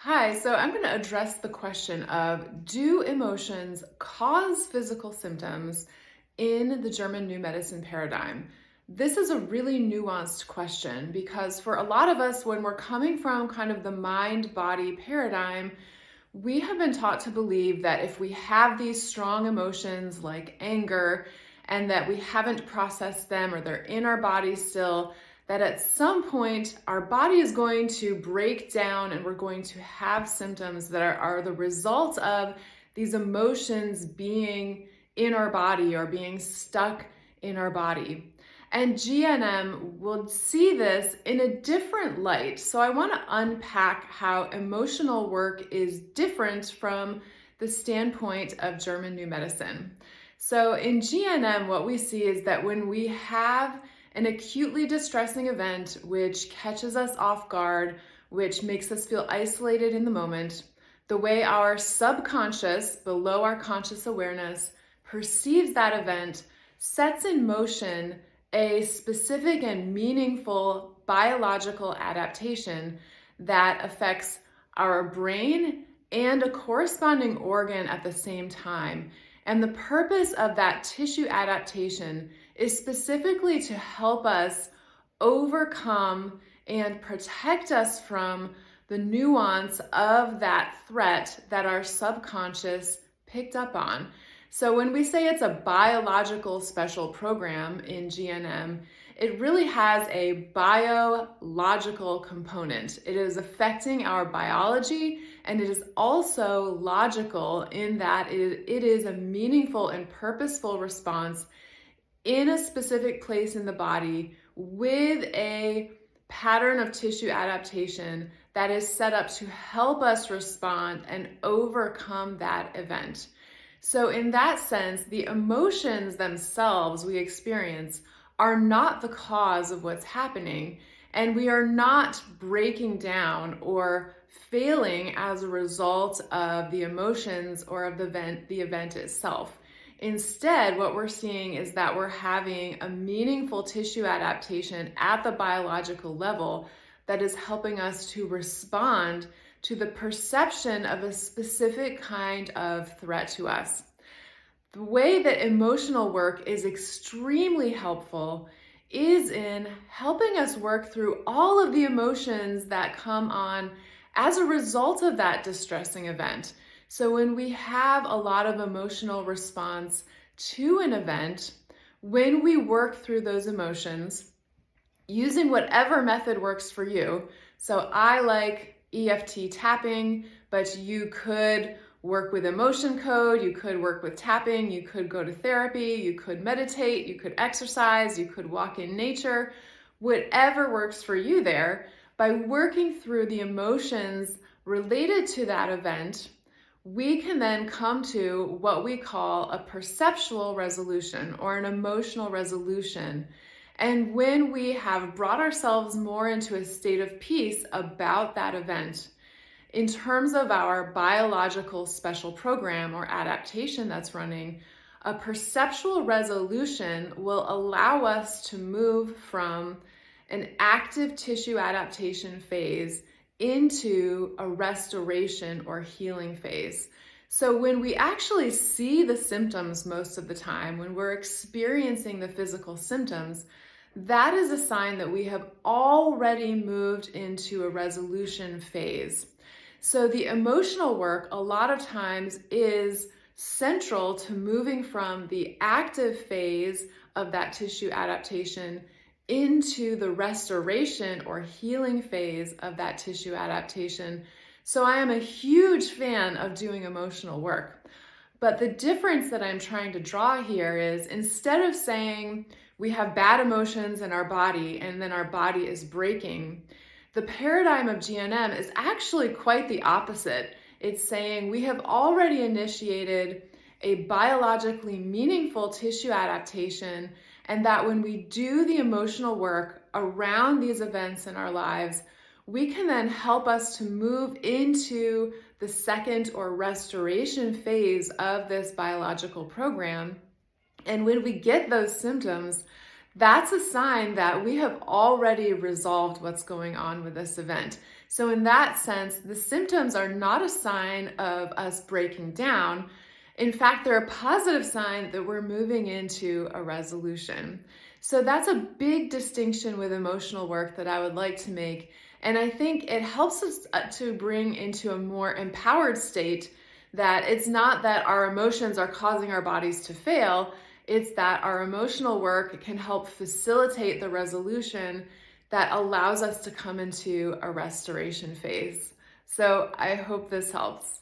Hi, so I'm going to address the question of, do emotions cause physical symptoms in the German New Medicine paradigm? This is a really nuanced question because for a lot of us, when we're coming from kind of the mind-body paradigm, we have been taught to believe that if we have these strong emotions like anger and that we haven't processed them or they're in our body still, that at some point our body is going to break down and we're going to have symptoms that are the result of these emotions being in our body or being stuck in our body. And GNM will see this in a different light. So I want to unpack how emotional work is different from the standpoint of German New Medicine. So in GNM, what we see is that when we have an acutely distressing event which catches us off guard, which makes us feel isolated in the moment, the way our subconscious, below our conscious awareness, perceives that event sets in motion a specific and meaningful biological adaptation that affects our brain and a corresponding organ at the same time. And the purpose of that tissue adaptation is specifically to help us overcome and protect us from the nuance of that threat that our subconscious picked up on. So when we say it's a biological special program in GNM, it really has a biological component. It is affecting our biology, and it is also logical in that it is a meaningful and purposeful response in a specific place in the body with a pattern of tissue adaptation that is set up to help us respond and overcome that event. So in that sense, the emotions themselves we experience are not the cause of what's happening, and we are not breaking down or failing as a result of the emotions or of the event itself. Instead, what we're seeing is that we're having a meaningful tissue adaptation at the biological level that is helping us to respond to the perception of a specific kind of threat to us. The way that emotional work is extremely helpful is in helping us work through all of the emotions that come on as a result of that distressing event. So when we have a lot of emotional response to an event, when we work through those emotions, using whatever method works for you. So I like EFT tapping, but you could work with emotion code, you could work with tapping, you could go to therapy, you could meditate, you could exercise, you could walk in nature, whatever works for you there. By working through the emotions related to that event, we can then come to what we call a perceptual resolution or an emotional resolution. And when we have brought ourselves more into a state of peace about that event, in terms of our biological special program or adaptation that's running, a perceptual resolution will allow us to move from an active tissue adaptation phase into a restoration or healing phase. So when we actually see the symptoms most of the time, when we're experiencing the physical symptoms, that is a sign that we have already moved into a resolution phase. So the emotional work a lot of times is central to moving from the active phase of that tissue adaptation into the restoration or healing phase of that tissue adaptation. So I am a huge fan of doing emotional work. But the difference that I'm trying to draw here is, instead of saying we have bad emotions in our body and then our body is breaking, the paradigm of GNM is actually quite the opposite. It's saying we have already initiated a biologically meaningful tissue adaptation, and that when we do the emotional work around these events in our lives, we can then help us to move into the second or restoration phase of this biological program. And when we get those symptoms, that's a sign that we have already resolved what's going on with this event. So, in that sense, the symptoms are not a sign of us breaking down. In fact, they're a positive sign that we're moving into a resolution. So, that's a big distinction with emotional work that I would like to make. And I think it helps us to bring into a more empowered state that it's not that our emotions are causing our bodies to fail. It's that our emotional work can help facilitate the resolution that allows us to come into a restoration phase. So I hope this helps.